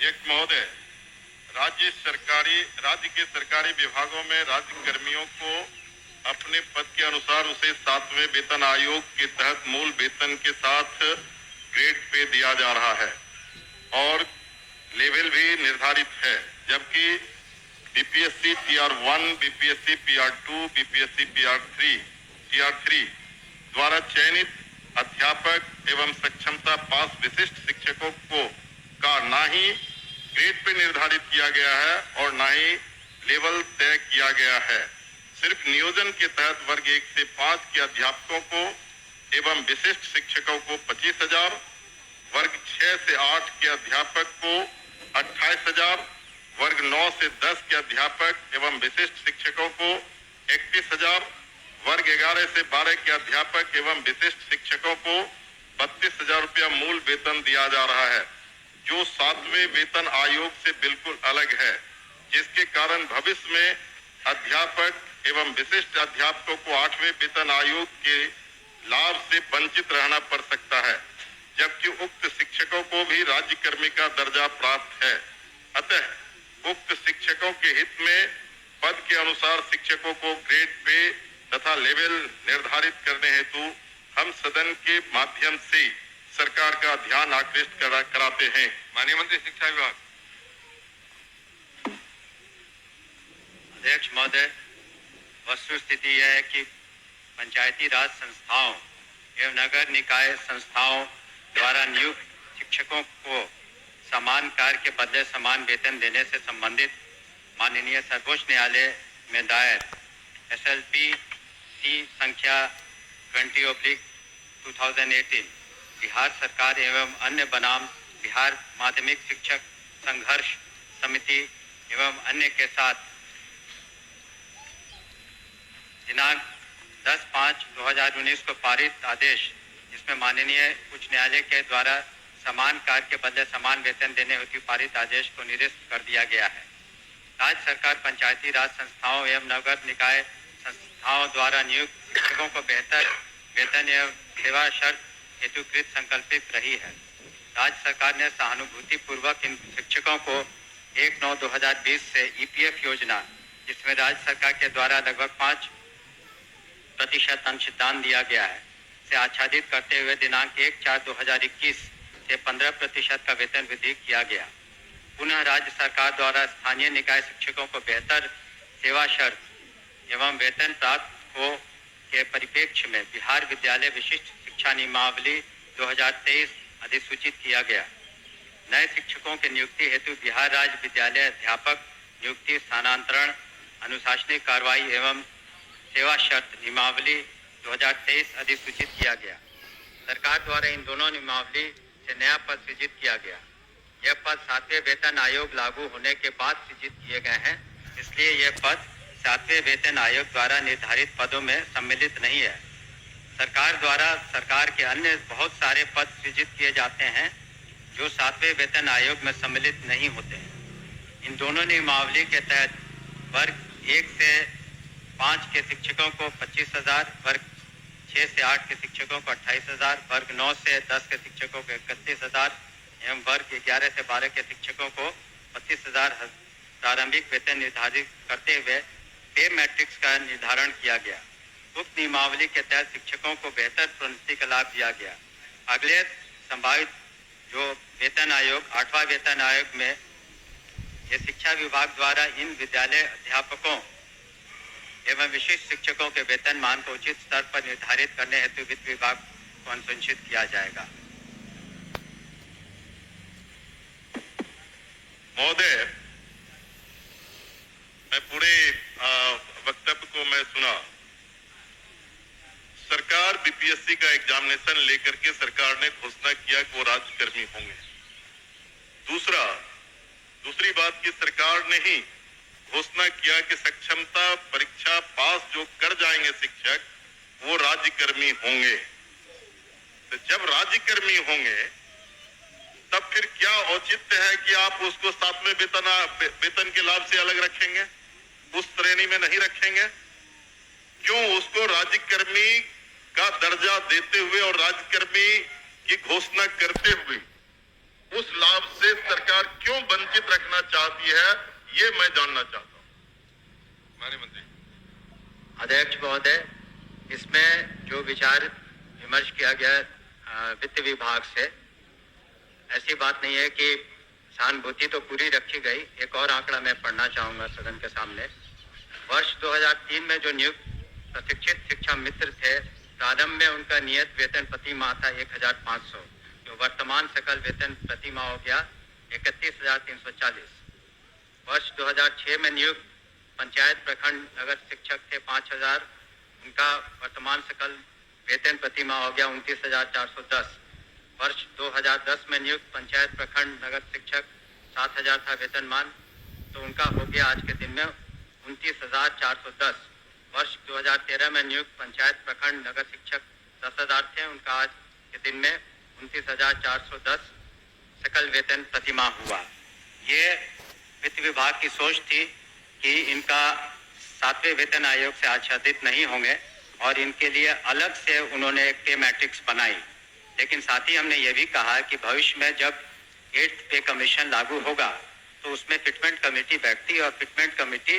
अध्यक्ष महोदय, राज्य के सरकारी विभागों में राज्य कर्मियों को अपने पद के अनुसार उसे 7वें वेतन आयोग के तहत मूल वेतन के साथ ग्रेड पे दिया जा रहा है और लेवल भी निर्धारित है, जबकि बीपीएससी टीआर1, बीपीएससी पीआर2, बीपीएससी टीआर3 द्वारा चयनित अध्यापक एवं सक्षमता पास विशिष्ट शिक्षकों को का ना ही ग्रेड पे निर्धारित किया गया है और ना ही लेवल तय किया गया है। सिर्फ नियोजन के तहत वर्ग 1 से 5 के अध्यापकों को एवं विशिष्ट शिक्षकों को 25,000, वर्ग 6 से 8 के अध्यापक को 28,000, वर्ग 9 से 10 के अध्यापक एवं विशिष्ट शिक्षकों को 31,000, वर्ग 11 से 12 के अध्यापक एवं विशिष्ट शिक्षकों को 32,000 रुपया मूल वेतन दिया जा रहा है, जो 7वें वेतन आयोग से बिल्कुल अलग है, जिसके कारण भविष्य में अध्यापक एवं विशिष्ट अध्यापकों को 8वें वेतन आयोग के लाभ से वंचित रहना पड़ सकता है, जबकि उक्त शिक्षकों को भी राज्य कर्मी का दर्जा प्राप्त है। अतः उक्त शिक्षकों के हित में पद के अनुसार शिक्षकों को ग्रेड पे तथा लेवल निर्धारित करने हेतु हम सदन के माध्यम से सरकार का ध्यान आकृष्ट कराते हैं। माननीय मंत्री शिक्षा विभाग। अध्यक्ष महोदय, वस्तु स्थिति यह है कि पंचायती राज संस्थाओं एवं नगर निकाय संस्थाओं द्वारा नियुक्त शिक्षकों को समान कार्य के बदले समान वेतन देने से संबंधित माननीय सर्वोच्च न्यायालय में दायर SLP संख्या 20/2018 बिहार सरकार एवं अन्य बनाम बिहार माध्यमिक शिक्षक संघर्ष समिति एवं अन्य के साथ दिनांक 10/5/2019 को पारित आदेश, जिसमें माननीय उच्च न्यायालय के द्वारा समान कार्य के बदले समान वेतन देने हेतु पारित आदेश को निरस्त कर दिया गया है। राज्य सरकार पंचायती राज संस्थाओं एवं नगर निकाय संस्थाओं द्वारा नियुक्त शिक्षकों को बेहतर वेतन एवं सेवा शर्त हेतुकृत संकल्पित रही है। राज्य सरकार ने सहानुभूति पूर्वक इन शिक्षकों को 1/9/2020 से EPF योजना, जिसमें राज्य सरकार के द्वारा लगभग 5% अंशदान दिया गया है, से आच्छादित करते हुए दिनांक 1/4/2021 से 15% का वेतन वृद्धि किया गया। पुनः राज्य सरकार द्वारा स्थानीय निकाय शिक्षकों को बेहतर सेवा शर्त एवं वेतन प्राप्त हो के परिप्रेक्ष्य में बिहार विद्यालय विशिष्ट शिक्षा नियमावली 2023 अधिसूचित किया गया। नए शिक्षकों की नियुक्ति हेतु बिहार राज्य विद्यालय अध्यापक नियुक्ति, स्थानांतरण, अनुशासनिक कार्रवाई एवं सेवा शर्त नियमावली 2023 अधिसूचित किया गया। सरकार द्वारा इन दोनों नियमावली से नया पद सृजित किया गया। यह पद 7वें वेतन आयोग लागू होने के बाद सृजित किए गए हैं, इसलिए यह पद 7वें वेतन आयोग द्वारा निर्धारित पदों में सम्मिलित नहीं है। सरकार द्वारा सरकार के अन्य बहुत सारे पद सृजित किए जाते हैं जो 7वें वेतन आयोग में सम्मिलित नहीं होते हैं। इन दोनों नियमावली के तहत वर्ग 1 से 5 के शिक्षकों को 25,000, वर्ग 6 से 8 के शिक्षकों को 28,000, वर्ग 9 से 10 के शिक्षकों को 31,000 एवं वर्ग 11 से 12 के शिक्षकों को 25,000 प्रारंभिक वेतन निर्धारित करते हुए पे मैट्रिक्स का निर्धारण किया गया। उक्त नियमावली के तहत शिक्षकों को बेहतर प्रोन्नति का लाभ दिया गया। अगले संभावित जो वेतन आयोग 8वां वेतन आयोग में ये शिक्षा विभाग द्वारा इन विद्यालय अध्यापकों एवं विशिष्ट शिक्षकों के वेतन मान को उचित स्तर पर निर्धारित करने हेतु वित्त विभाग को अनुशंसित किया जाएगा। महोदय, मैं पूरे वक्तव्य को मैं सुना। सरकार बीपीएससी का एग्जामिनेशन लेकर के सरकार ने घोषणा किया कि वो राज्यकर्मी होंगे। दूसरी बात की सरकार ने ही घोषणा किया कि सक्षमता परीक्षा पास जो कर जाएंगे शिक्षक वो राज्यकर्मी होंगे। तो जब राज्यकर्मी होंगे तब फिर क्या औचित्य है कि आप उसको 7वें वेतन के लाभ से अलग रखेंगे, उस श्रेणी में नहीं रखेंगे? क्यों उसको राज्यकर्मी का दर्जा देते हुए और राज्यकर्मी की घोषणा करते हुए उस लाभ से सरकार क्यों वंचित रखना चाहती है, ये मैं जानना चाहता हूं। माननीय मंत्री। अध्यक्ष महोदय, इसमें जो विचार विमर्श किया गया वित्त विभाग से, ऐसी बात नहीं है कि सहानुभूति तो पूरी रखी गई। एक और आंकड़ा मैं पढ़ना चाहूंगा सदन के सामने। वर्ष 2003 में जो नियुक्त प्रशिक्षित शिक्षा मित्र थे, प्रारंभ में उनका नियत वेतन प्रति माह था 1500, जो वर्तमान सकल वेतन प्रति माह हो गया 31,340। वर्ष 2006 में नियुक्त पंचायत प्रखंड नगर शिक्षक थे 5000, उनका वर्तमान सकल वेतन प्रति माह हो गया 29,410। वर्ष 2010 में नियुक्त पंचायत प्रखंड नगर शिक्षक 7000 था वेतनमान, तो उनका हो गया आज के दिन में 29,410। वर्ष 2013 में नियुक्त पंचायत प्रखंड नगर शिक्षक 10,000 थे, उनका आज के दिन में 29,410 सकल वेतन प्रतिमाह हुआ। ये वित्त विभाग की सोच थी कि इनका 7वें वेतन आयोग से आच्छादित नहीं होंगे और इनके लिए अलग से उन्होंने एक पे मैट्रिक्स बनाई। लेकिन साथ ही हमने ये भी कहा कि भविष्य में जब 8th पे कमीशन लागू होगा तो उसमें फिटमेंट कमेटी बैठती और फिटमेंट कमेटी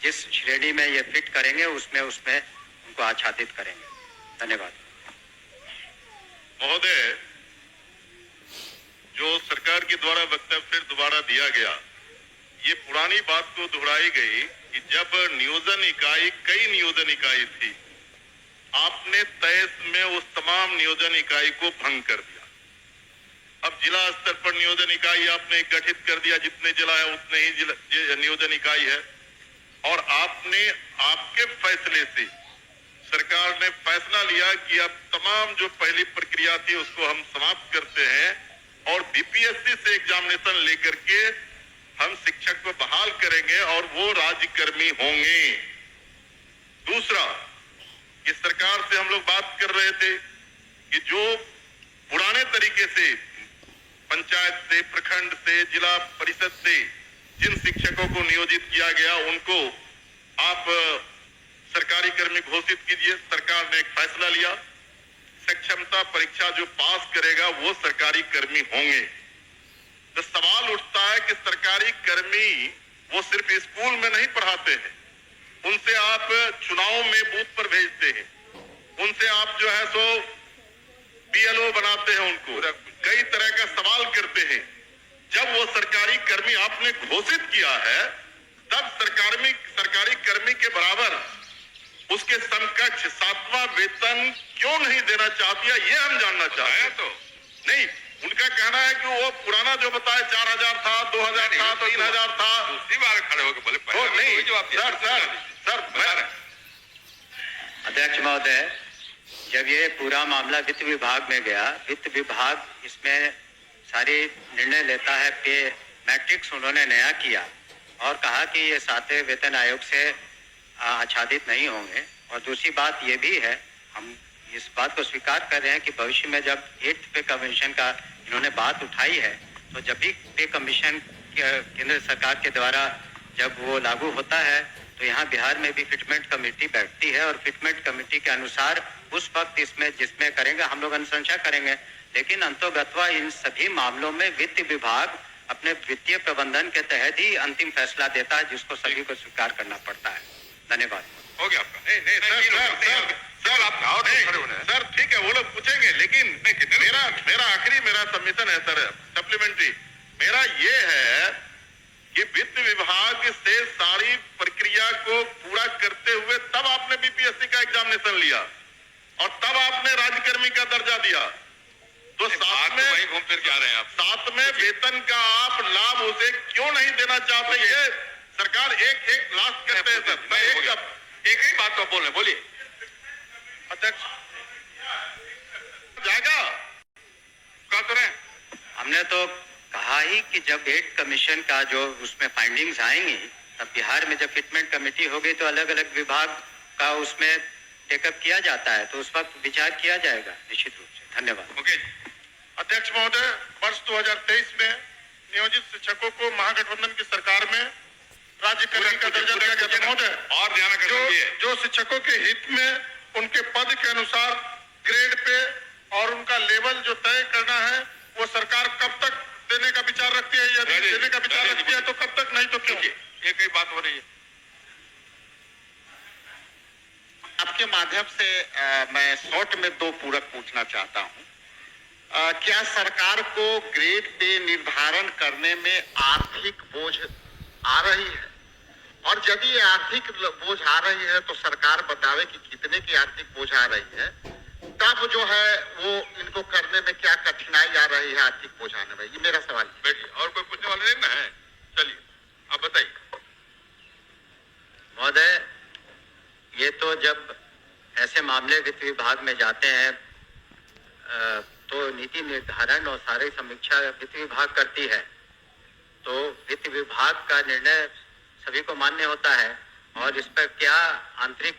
जिस श्रेणी में ये फिट करेंगे उसमें उनको आच्छादित करेंगे। धन्यवाद। महोदय, जो सरकार के द्वारा वक्तव्य फिर दोबारा दिया गया, ये पुरानी बात को दोहराई गई कि जब नियोजन इकाई, कई नियोजन इकाई थी, आपने तय में उस तमाम नियोजन इकाई को भंग कर दिया। अब जिला स्तर पर नियोजन इकाई आपने गठित कर दिया, जितने जिला है उतने ही नियोजन इकाई है, और आपने आपके फैसले से सरकार ने फैसला लिया कि अब तमाम जो पहली प्रक्रिया थी उसको हम समाप्त करते हैं और बीपीएससी से एग्जामिनेशन लेकर के हम शिक्षक को बहाल करेंगे और वो राज्यकर्मी होंगे। दूसरा, कि सरकार से हम लोग बात कर रहे थे कि जो पुराने तरीके से पंचायत से, प्रखंड से, जिला परिषद से जिन शिक्षकों को नियोजित किया गया उनको आप सरकारी कर्मी घोषित कीजिए। सरकार ने एक फैसला लिया, सक्षमता परीक्षा जो पास करेगा वो सरकारी कर्मी होंगे। तो सवाल उठता है कि सरकारी कर्मी वो सिर्फ स्कूल में नहीं पढ़ाते हैं, उनसे आप चुनाव में बूथ पर भेजते हैं, उनसे आप जो है सो बीएलओ बनाते हैं, उनको कई तरह का सवाल करते हैं। जब वो सरकारी कर्मी आपने घोषित किया है, तब सरकारी कर्मी के बराबर उसके समकक्ष 7वां वेतन क्यों नहीं देना चाहती है, ये हम जानना चाहते हैं। तो नहीं, उनका कहना है कि वो पुराना जो बताया 4000 था, 2000 था, 3000 था। दूसरी बार खड़े होकर बोले नहीं सर। अध्यक्ष महोदय, जब ये पूरा मामला वित्त विभाग में गया, वित्त विभाग इसमें सारी निर्णय लेता है। पे मैट्रिक्स उन्होंने नया किया और कहा कि ये 7वें वेतन आयोग से आच्छादित नहीं होंगे। और दूसरी बात ये भी है, हम इस बात को स्वीकार कर रहे हैं कि भविष्य में जब 8th पे कमीशन का इन्होंने बात उठाई है, तो जब भी पे कमीशन केंद्र सरकार के द्वारा जब वो लागू होता है तो यहाँ बिहार में भी फिटमेंट कमेटी बैठती है और फिटमेंट कमेटी के अनुसार उस वक्त इसमें जिसमें करेंगे हम लोग अनुशंसा करेंगे। लेकिन अंतोगत्वा इन सभी मामलों में वित्त विभाग अपने वित्तीय प्रबंधन के तहत ही अंतिम फैसला देता है, जिसको सभी को स्वीकार करना पड़ता है। धन्यवाद। हो गया आपका। सर ठीक है, वो लोग पूछेंगे, लेकिन मेरा आखिरी सबमिशन है सर, सप्लीमेंट्री मेरा ये है कि वित्त विभाग से सारी प्रक्रिया को पूरा करते हुए तब आपने बीपीएससी का एग्जामिनेशन लिया और तब आपने राज्यकर्मी का दर्जा दिया। तो साथ में वही घूम फिर के आ रहे हैं आप। 7वें वेतन का आप लाभ उसे क्यों नहीं देना चाहते? ये सरकार एक लास्ट करते हैं सर। मैं एक ही बात को बोल रहे, बोलिए अध्यक्ष। जाएगा कह तो रहे, हमने तो कहा ही कि जब 8th कमीशन का जो उसमें फाइंडिंग्स आएंगी, तब बिहार में जब फिटमेंट कमेटी होगी तो अलग अलग विभाग का उसमें टेकअप किया जाता है, तो उस वक्त विचार किया जाएगा निश्चित रूप से। धन्यवाद। ओके। अध्यक्ष महोदय, वर्ष 2023 में नियोजित शिक्षकों को महागठबंधन की सरकार में राज्यकर्मी का दर्जा दिया गया था। महोदय, और ध्यान रखिए, जो शिक्षकों के हित में उनके पद के अनुसार ग्रेड पे और उनका लेवल जो तय करना है वो सरकार मैं शॉर्ट में दो पूरक पूछना चाहता हूं। क्या सरकार को ग्रेड पे निर्धारण करने में आर्थिक बोझ आ रही है? और यदि ये आर्थिक बोझ आ रही है तो सरकार बतावे कि कितने की आर्थिक बोझ आ रही है, तब जो है वो इनको करने में क्या कठिनाई आ रही है आर्थिक बोझ आने में। ये मेरा सवाल है। बैठिए, और कोई पूछने वाले नहीं ना है? चलिए आप बताइए। महोदय, ये तो जब ऐसे मामले वित्त विभाग में जाते हैं तो नीति निर्धारण और सारी समीक्षा वित्त विभाग करती है, तो वित्त विभाग का निर्णय सभी को मान्य होता है और इस पर क्या आंतरिक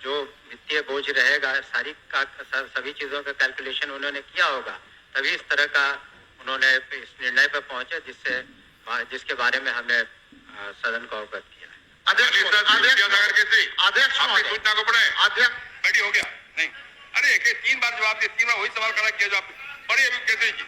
जो वित्तीय बोझ रहेगा सभी चीजों का कैलकुलेशन उन्होंने किया होगा, तभी इस तरह का उन्होंने इस निर्णय पर पहुंचे जिसके बारे में हमने सदन को अवगत किया। अध्यक्ष आपकी सूचना को पढ़े। अध्यक्ष बैठी हो गया नहीं? अरे 3 बार जवाब दिए, 3 बार वही सवाल खड़ा किया जो आप बड़े अभी कैसे जी